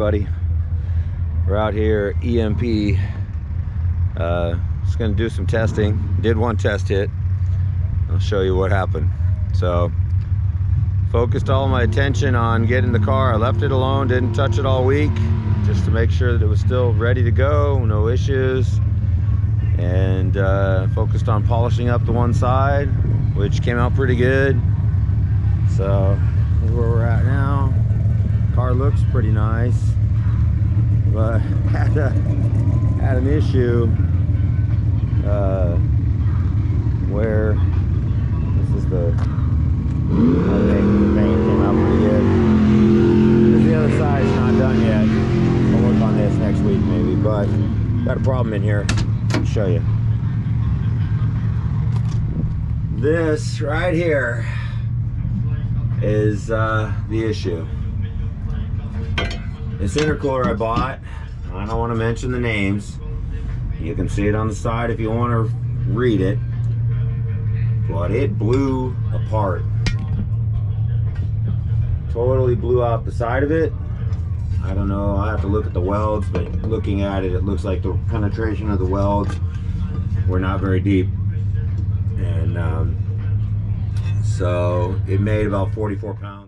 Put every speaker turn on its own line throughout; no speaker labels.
everybody. We're out here at EMP. Just gonna do some testing. Did one test hit. I'll show you what happened. So focused all my attention on getting the car. I left it alone, didn't touch it all week, just to make sure that it was still ready to go, no issues. And focused on polishing up the one side, which came out pretty good. So here's where we're at now. Car looks pretty nice, but had an issue where this is the paint came out pretty good. The other side is not done yet. I'll work on this next week maybe, but got a problem in here. I'll show you. This right here is the issue. This intercooler I bought, I don't want to mention the names. You can see it on the side if you want to read it, but it blew apart. Totally blew out the side of it. I don't know, I have to look at the welds, but looking at it, it looks like the penetration of the welds were not very deep. And so it made about 44 pounds.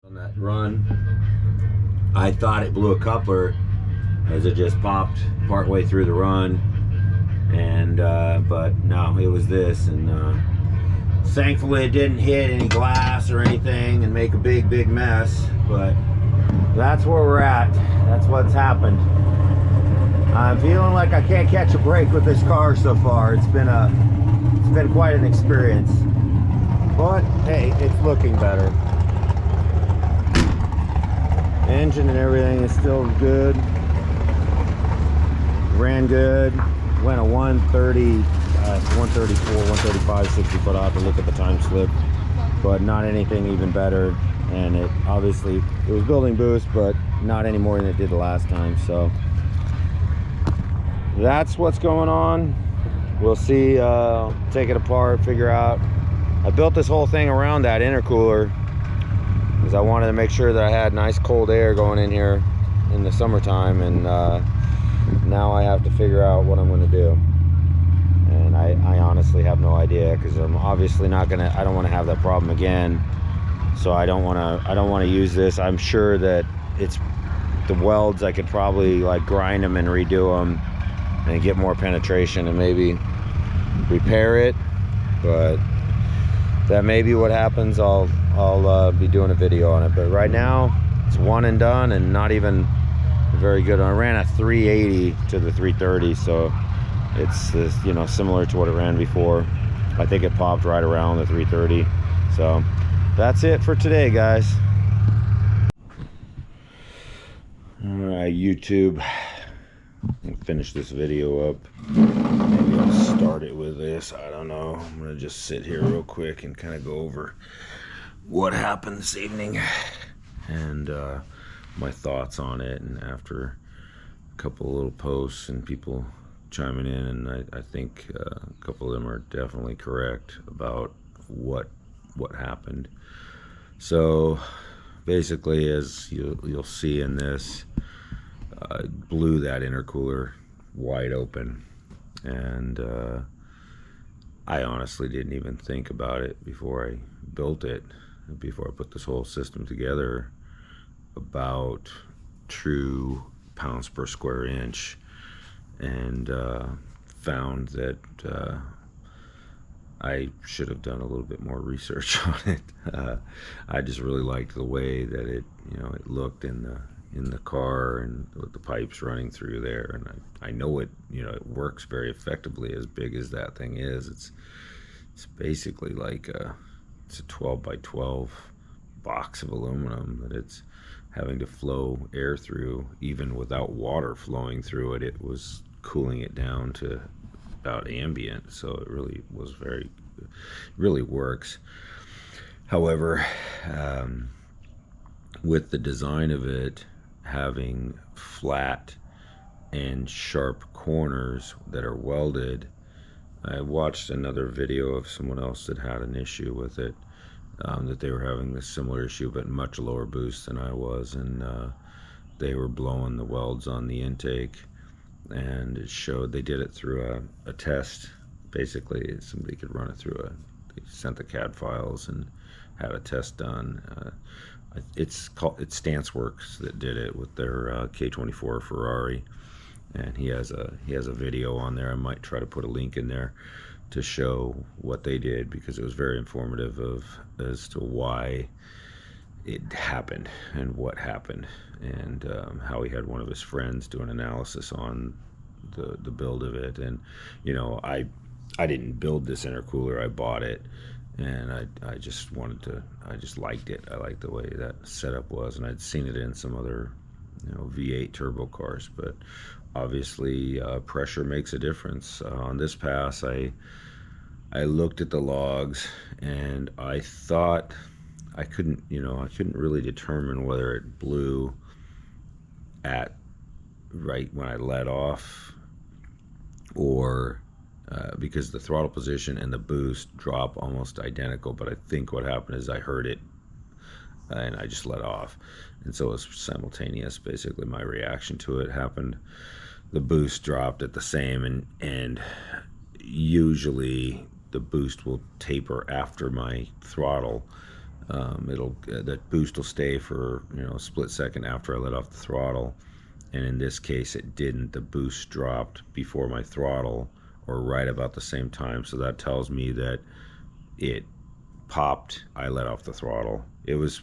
On that run, I thought it blew a coupler as it just popped partway through the run, and but no, it was this. And thankfully it didn't hit any glass or anything and make a big mess. But that's where we're at. That's what's happened. I'm feeling like I can't catch a break with this car so far. It's been quite an experience, but hey, it's looking better. Engine and everything is still good. Ran good. Went a 130, 134, 135, 60 foot off to look at the time slip, but not anything even better. And it obviously, it was building boost, but not any more than it did the last time. So that's what's going on. We'll see, take it apart, figure out. I built this whole thing around that intercooler because I wanted to make sure that I had nice cold air going in here in the summertime, and now I have to figure out what I'm going to do. And I honestly have no idea, because I'm obviously not gonna, I don't want to have that problem again. So I don't want to use this. I'm sure that it's the welds, I could probably like grind them and redo them and get more penetration and maybe repair it, but that may be what happens. I'll be doing a video on it, but right now it's one and done, and not even very good. I ran a 380 to the 330, so it's you know, similar to what it ran before. I think it popped right around the 330. So that's it for today, guys. All right, YouTube, I'll finish this video up. Maybe I'll start it with this, I don't know. I'm gonna just sit here real quick and kind of go over what happened this evening and my thoughts on it. And after a couple of little posts and people chiming in, and I think a couple of them are definitely correct about what happened. So basically, as you'll see in this, blew that intercooler wide open, and I honestly didn't even think about it before I built it, before I put this whole system together, about true pounds per square inch, and found that I should have done a little bit more research on it. I just really liked the way that it, you know, it looked in in the car and with the pipes running through there, and I know it, it works very effectively. As big as that thing is, it's basically like it's a 12 by 12 box of aluminum that it's having to flow air through. Even without water flowing through it, it was cooling it down to about ambient, so it really was really works. However, with the design of it having flat and sharp corners that are welded, I watched another video of someone else that had an issue with it, that they were having this similar issue but much lower boost than I was, and they were blowing the welds on the intake, and it showed they did it through a test. Basically, somebody could run it through they sent the CAD files and had a test done. It's StanceWorks that did it with their K24 Ferrari, and he has a video on there. I might try to put a link in there to show what they did, because it was very informative as to why it happened and what happened, and how he had one of his friends do an analysis on the build of it. And I didn't build this intercooler, I bought it, and I just liked it. I liked the way that setup was, and I'd seen it in some other V8 turbo cars, but obviously pressure makes a difference. On this pass, I looked at the logs, and I thought I couldn't really determine whether it blew at right when I let off, or because the throttle position and the boost drop almost identical. But I think what happened is I heard it and I just let off, and so it was simultaneous. Basically, my reaction to it happened. The boost dropped at the same, and usually the boost will taper after my throttle. That boost will stay for a split second after I let off the throttle, and in this case it didn't. The boost dropped before my throttle, or right about the same time, so that tells me that it popped. I let off the throttle. It was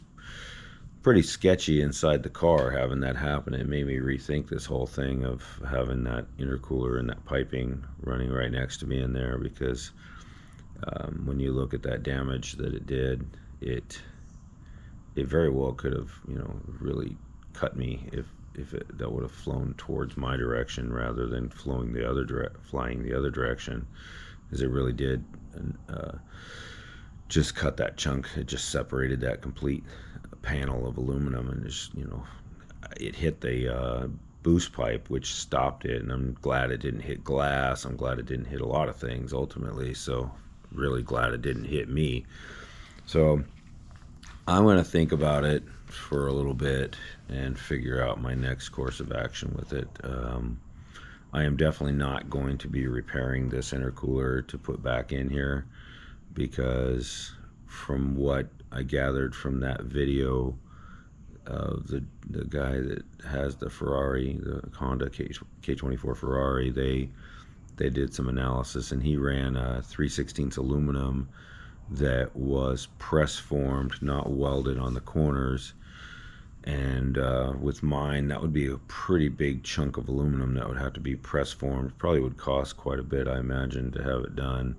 pretty sketchy inside the car having that happen. It made me rethink this whole thing of having that intercooler and that piping running right next to me in there, because when you look at that damage that it did, it very well could have really cut me if that would have flown towards my direction rather than flying the other direction, because it really did just cut that chunk. It just separated that complete panel of aluminum, and just it hit the boost pipe, which stopped it. And I'm glad it didn't hit glass. I'm glad it didn't hit a lot of things ultimately, so really glad it didn't hit me. So I'm going to think about it for a little bit and figure out my next course of action with it. I am definitely not going to be repairing this intercooler to put back in here, because from what I gathered from that video of the guy that has the Ferrari, the Honda K24 Ferrari, they did some analysis, and he ran a 3/16 aluminum that was press formed, not welded on the corners. And with mine, that would be a pretty big chunk of aluminum that would have to be press formed. Probably would cost quite a bit, I imagine, to have it done.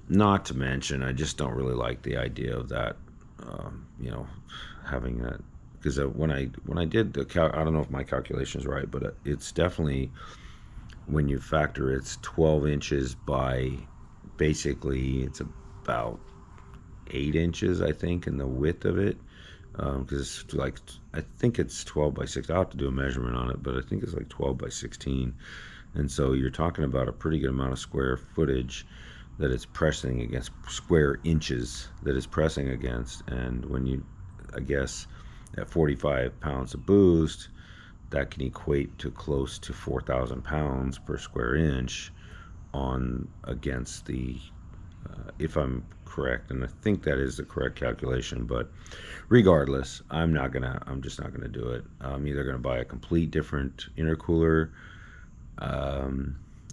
Not to mention, I just don't really like the idea of that, having that, because when I did the I don't know if my calculation is right, but it's definitely, when you factor it's 12 inches by, basically it's about 8 inches, I think, in the width of it, because it's like, I think it's 12 by 6. I'll have to do a measurement on it, but I think it's like 12 by 16, and so you're talking about a pretty good amount of square footage that it's pressing against, square inches that it's pressing against. And when you, I guess, at 45 pounds of boost, that can equate to close to 4,000 pounds per square inch on against the, if I'm correct, and I think that is the correct calculation. But regardless, I'm just not gonna do it. I'm either gonna buy a complete different intercooler.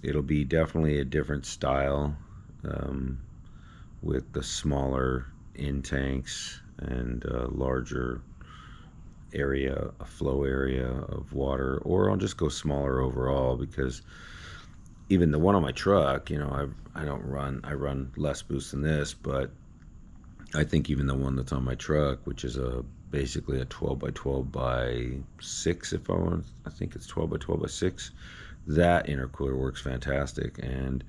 It'll be definitely a different style, with the smaller in tanks and larger area, a flow area of water, or I'll just go smaller overall, because even the one on my truck, you know, I run less boost than this, but I think even the one that's on my truck, which is basically a 12 by 12 by 6, if I want, I think it's 12 by 12 by 6, that intercooler works fantastic. And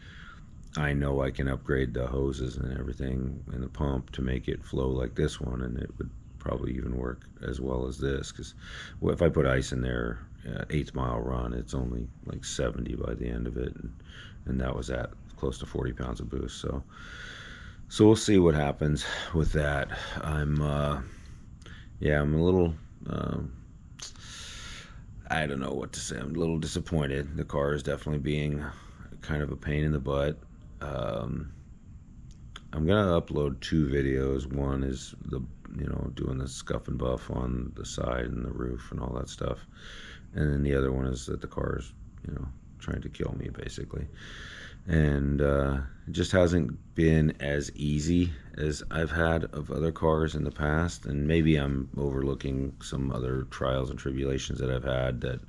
I know I can upgrade the hoses and everything in the pump to make it flow like this one, and it would probably even work as well as this, because if I put ice in there, 8th mile run, it's only like 70 by the end of it, and that was at close to 40 pounds of boost. So we'll see what happens with that. I'm a little, I don't know what to say. I'm a little disappointed. The car is definitely being kind of a pain in the butt. I'm gonna upload 2 videos. One is doing the scuff and buff on the side and the roof and all that stuff, and then the other one is that the car is trying to kill me, basically. And it just hasn't been as easy as I've had of other cars in the past, and maybe I'm overlooking some other trials and tribulations that I've had, that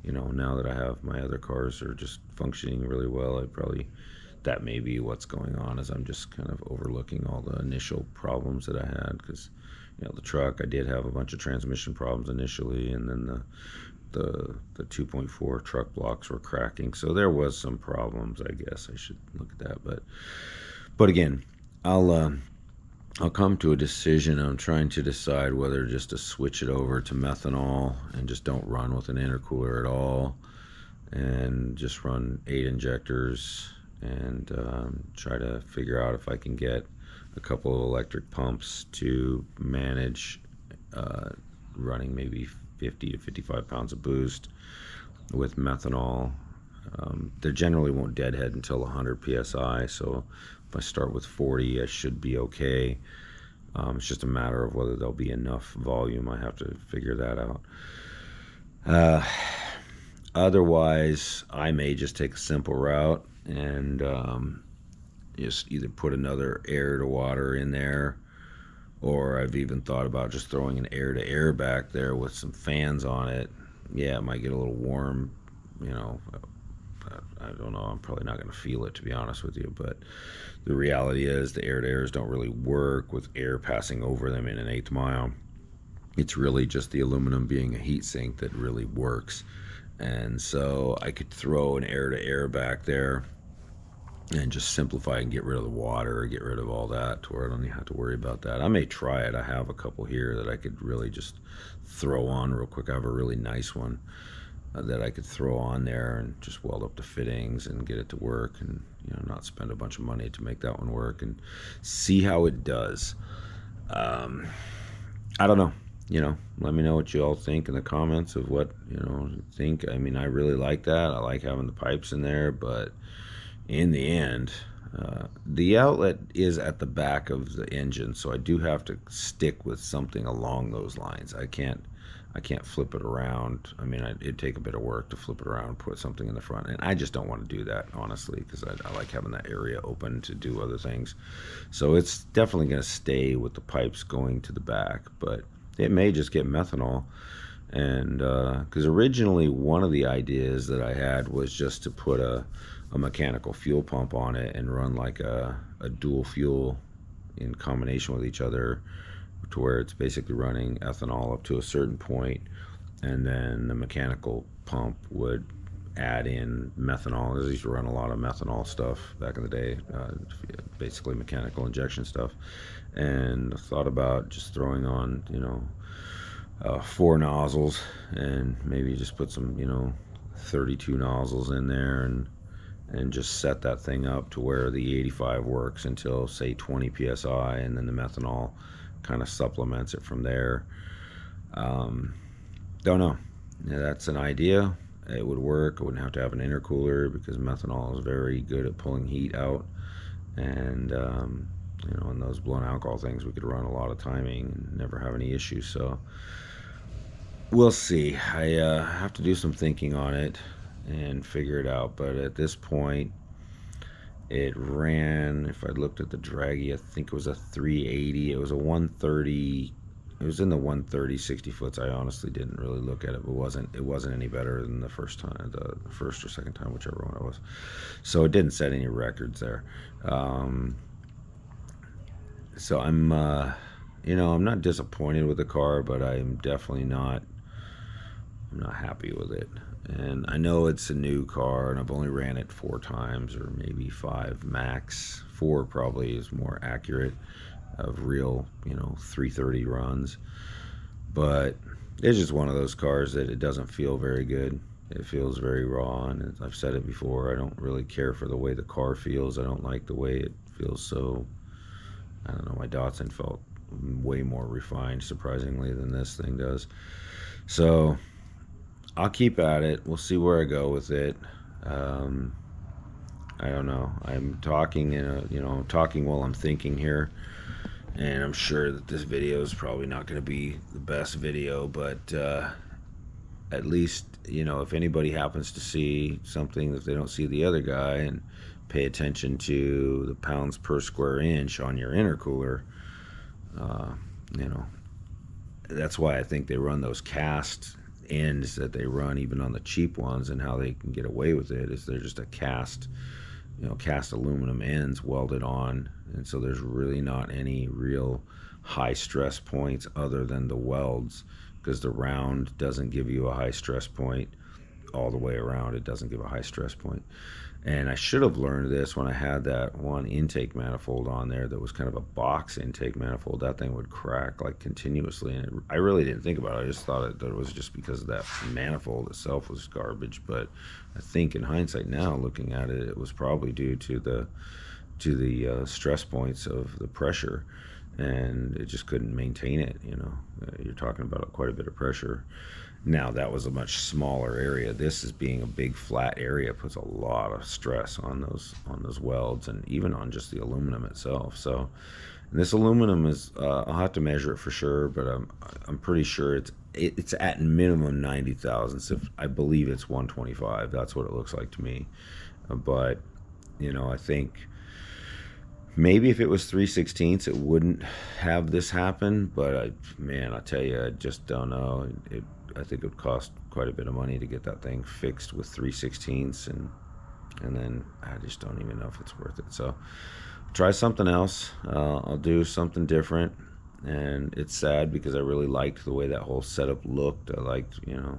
now that I have my other cars are just functioning really well. That may be what's going on, is I'm just kind of overlooking all the initial problems that I had, because the truck, I did have a bunch of transmission problems initially, and then the 2.4 truck blocks were cracking, so there was some problems. I guess I should look at that, but again, I'll come to a decision. I'm trying to decide whether just to switch it over to methanol and just don't run with an intercooler at all, and just run 8 injectors, and try to figure out if I can get a couple of electric pumps to manage running maybe 50 to 55 pounds of boost with methanol. They generally won't deadhead until 100 psi, so if I start with 40, I should be okay. It's just a matter of whether there'll be enough volume. I have to figure that out. Otherwise, I may just take a simple route and just either put another air to water in there, or I've even thought about just throwing an air to air back there with some fans on it. Yeah, it might get a little warm, I don't know. I'm probably not going to feel it, to be honest with you, but the reality is the air to airs don't really work with air passing over them in an 8th mile. It's really just the aluminum being a heat sink that really works. And so I could throw an air to air back there and just simplify and get rid of the water, or get rid of all that, to where I don't even have to worry about that. I may try it. I have a couple here that I could really just throw on real quick. I have a really nice one that I could throw on there and just weld up the fittings and get it to work, and not spend a bunch of money to make that one work, and see how it does. I don't know. Let me know what you all think in the comments of what you think. I mean, I really like that. I like having the pipes in there, but in the end, the outlet is at the back of the engine, so I do have to stick with something along those lines. I can't flip it around. I mean, it'd take a bit of work to flip it around and put something in the front, and I just don't want to do that, honestly, because I like having that area open to do other things. So it's definitely going to stay with the pipes going to the back, but it may just get methanol. And because originally one of the ideas that I had was just to put a mechanical fuel pump on it and run like a dual fuel in combination with each other, to where it's basically running ethanol up to a certain point, and then the mechanical pump would add in methanol. I used to run a lot of methanol stuff back in the day, basically mechanical injection stuff, and I thought about just throwing on 4 nozzles, and maybe just put some 32 nozzles in there, and just set that thing up to where the 85 works until, say, 20 psi, and then the methanol kind of supplements it from there. Don't know. Yeah, that's an idea. It would work. I wouldn't have to have an intercooler, because methanol is very good at pulling heat out, and in those blown alcohol things, we could run a lot of timing and never have any issues. So we'll see. I have to do some thinking on it and figure it out, but at this point, it ran, if I looked at the draggy, I think it was a 380. It was a 130 It was in the 130 60 foots. I honestly didn't really look at it, but it wasn't any better than the first time, the first or second time, whichever one it was. So it didn't set any records there. So I'm you know, I'm not disappointed with the car, but I'm definitely not, I'm not happy with it. And I know it's a new car, and I've only ran it 4 times, or maybe 5 max. 4 probably is more accurate of real, you know, 330 runs. But it's just one of those cars that it doesn't feel very good. It feels very raw, and I've said it before, I don't really care for the way the car feels. I don't like the way it feels. So I don't know, my Datsun felt way more refined, surprisingly, than this thing does. So I'll keep at it. We'll see where I go with it. I don't know. I'm talking I'm talking while I'm thinking here, and I'm sure that this video is probably not going to be the best video, but at least, you know, if anybody happens to see something that they don't see the other guy, and pay attention to the pounds per square inch on your intercooler, you know, that's why I think they run those cast ends that they run even on the cheap ones, and how they can get away with it is they're just a cast, you know, cast aluminum ends welded on, and so there's really not any real high stress points other than the welds, because the round doesn't give you a high stress point all the way around. It doesn't give a high stress point. And I should have learned this when I had that one intake manifold on there that was kind of a box intake manifold. That thing would crack like continuously, and I really didn't think about it. I just thought that it was just because that manifold itself was garbage. But I think in hindsight now, looking at it, it was probably due to the stress points of the pressure, and it just couldn't maintain it. You know, you're talking about quite a bit of pressure. Now, that was a much smaller area. This is being a big flat area, puts a lot of stress on those welds, and even on just the aluminum itself. So, and this aluminum is I'll have to measure it for sure, but I'm pretty sure it's at minimum 90 thousandths. I believe it's 125. That's what it looks like to me. But you know, I think maybe if it was 3/16, it wouldn't have this happen. But man, I tell you, I just don't know. I think it would cost quite a bit of money to get that thing fixed with 3/16, and then I just don't even know if it's worth it. So try something else. I'll do something different. And it's sad because I really liked the way that whole setup looked. I liked, you know,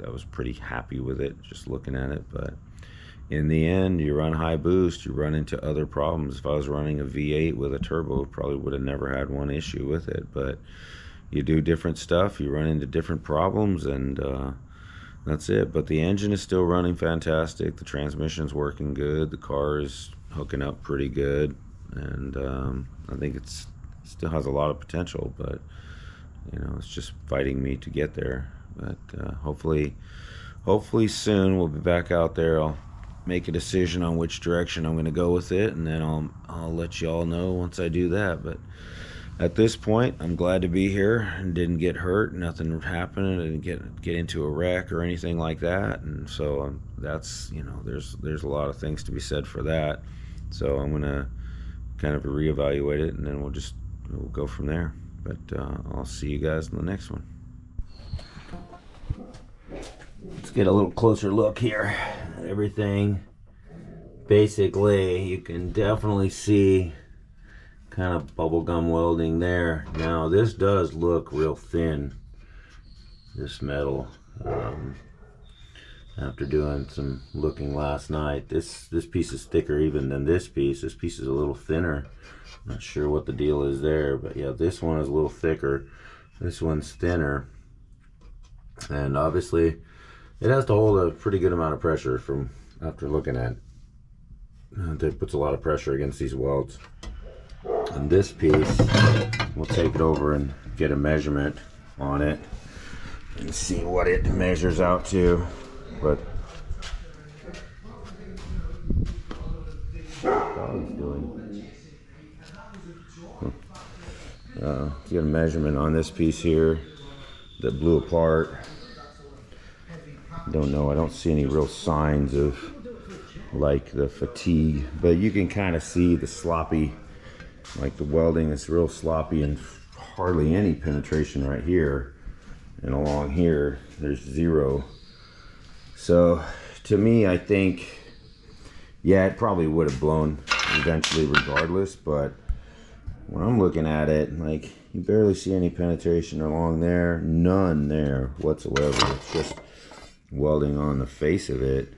I was pretty happy with it just looking at it. But in the end, you run high boost, you run into other problems. If I was running a V8 with a turbo, probably would have never had one issue with it. But you do different stuff, you run into different problems, and that's it. But the engine is still running fantastic. The transmission's working good. The car is hooking up pretty good, and I think it still has a lot of potential. But you know, it's just fighting me to get there. But hopefully soon we'll be back out there. I'll make a decision on which direction I'm going to go with it, and then I'll let you all know once I do that. But at this point, I'm glad to be here and didn't get hurt. Nothing happened. I didn't get into a wreck or anything like that. And so that's, you know, there's a lot of things to be said for that. So I'm gonna kind of reevaluate it, and then we'll go from there. But I'll see you guys in the next one. Let's get a little closer look here at everything. Basically, you can definitely see kind of bubblegum welding there. Now this does look real thin, this metal. After doing some looking last night, this piece is thicker even than this piece. This piece is a little thinner. Not sure what the deal is there, but yeah, this one is a little thicker, this one's thinner, and obviously it has to hold a pretty good amount of pressure. From after looking at it, it puts a lot of pressure against these welds. And this piece, we'll take it over and get a measurement on it and see what it measures out to. But dog's doing. Get a measurement on this piece here that blew apart. Don't know. I don't see any real signs of like the fatigue, but you can kind of see the sloppy. Like the welding is real sloppy and hardly any penetration right here, and along here there's zero. So to me, I think, yeah, it probably would have blown eventually regardless, but when I'm looking at it, like, you barely see any penetration along there, none there whatsoever. It's just welding on the face of it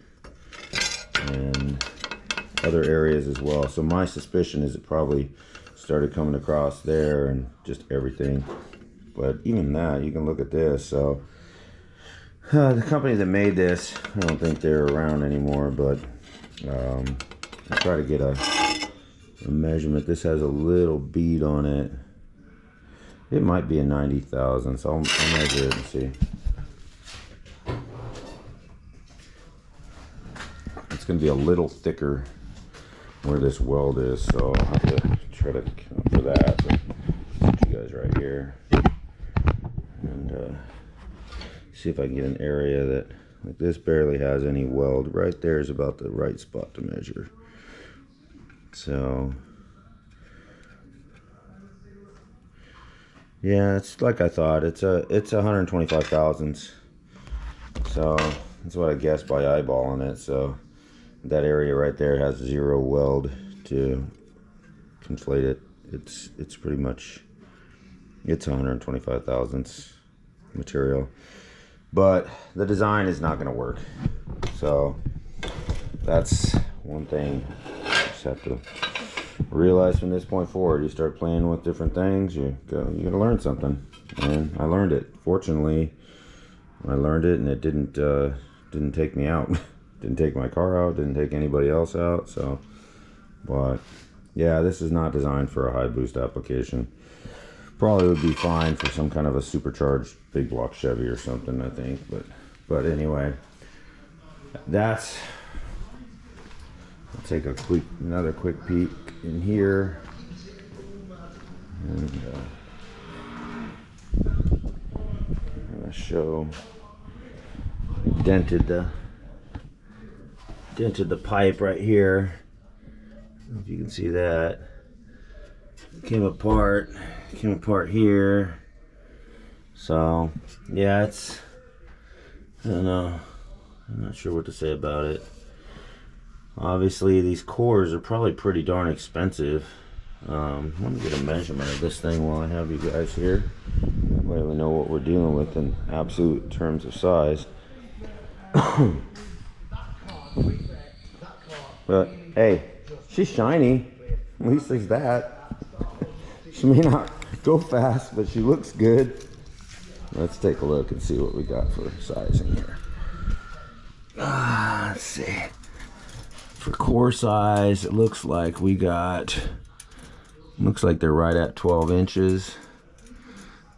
and other areas as well. So my suspicion is it probably started coming across there and just everything. But even that, you can look at this. So the company that made this, I don't think they're around anymore, but I'll try to get a measurement. This has a little bead on it. It might be a 90,000, so I'll measure it and see. It's going to be a little thicker where this weld is, so I'll have to try to count for that. But put you guys right here and see if I can get an area that, like, this barely has any weld. Right there is about the right spot to measure. So yeah, it's like I thought. It's 125 thousandths. So that's what I guessed by eyeballing it. So that area right there has zero weld to conflate it. It's pretty much, it's 125 thousandths material. But the design is not going to work. So that's one thing you just have to realize from this point forward. You start playing with different things, you're gonna learn something, and I learned it. Fortunately, I learned it, and it didn't take me out. Didn't take my car out, didn't take anybody else out. So, but yeah, this is not designed for a high boost application. Probably would be fine for some kind of a supercharged big block Chevy or something, I think. But anyway, that's, I'll take another quick peek in here, and I'm gonna show, dented the pipe right here. I don't know if you can see that. It came apart here. So yeah, it's, I don't know, I'm not sure what to say about it. Obviously these cores are probably pretty darn expensive. Let me get a measurement of this thing while I have you guys here. That way we know what we're dealing with in absolute terms of size. But hey, she's shiny. At least there's that. She may not go fast, but she looks good. Let's take a look and see what we got for sizing here. Let's see. For core size, it looks like we got, looks like they're right at 12 inches.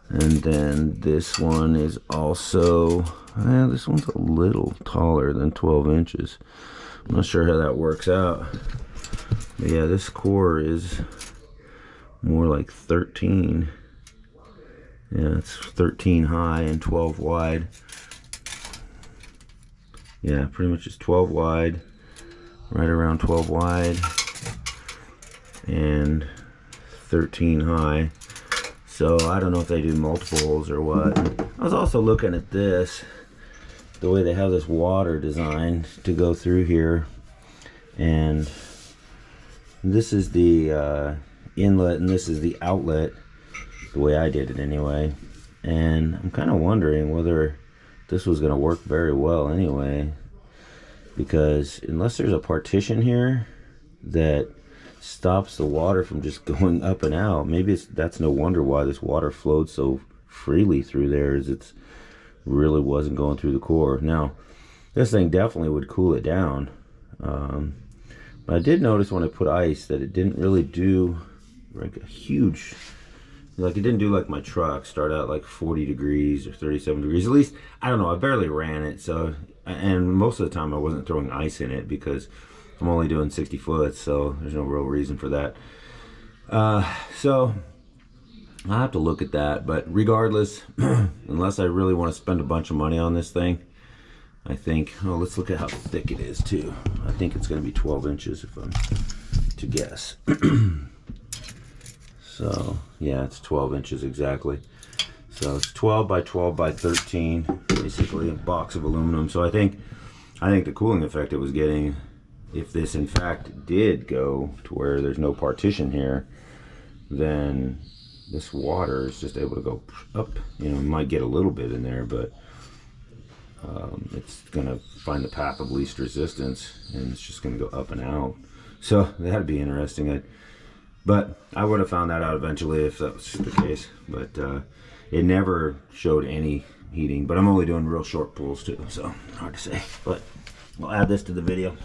And then this one is also, this one's a little taller than 12 inches. I'm not sure how that works out. But yeah, this core is more like 13. Yeah, it's 13 high and 12 wide. Yeah, pretty much it's 12 wide. Right around 12 wide and 13 high. So I don't know if they do multiples or what. I was also looking at this, the way they have this water designed to go through here, and this is the inlet and this is the outlet, the way I did it anyway. And I'm kind of wondering whether this was going to work very well anyway, because unless there's a partition here that stops the water from just going up and out, maybe that's no wonder why this water flowed so freely through there, is it's really wasn't going through the core. Now this thing definitely would cool it down, but I did notice when I put ice that it didn't really do like a huge, like it didn't do like my truck, start out like 40 degrees or 37 degrees. At least, I don't know, I barely ran it, so, and most of the time I wasn't throwing ice in it because I'm only doing 60 foot, so there's no real reason for that. So I'll have to look at that, but regardless, unless I really want to spend a bunch of money on this thing, I think, oh, let's look at how thick it is too. I think it's going to be 12 inches if I'm to guess. So yeah, it's 12 inches exactly. So it's 12 by 12 by 13, basically a box of aluminum. So I think the cooling effect it was getting, if this in fact did go to where there's no partition here, then this water is just able to go up. You know, it might get a little bit in there, but it's gonna find the path of least resistance, and it's just gonna go up and out. So that'd be interesting. But I would have found that out eventually if that was the case. But it never showed any heating. But I'm only doing real short pulls too, so hard to say. But we'll add this to the video.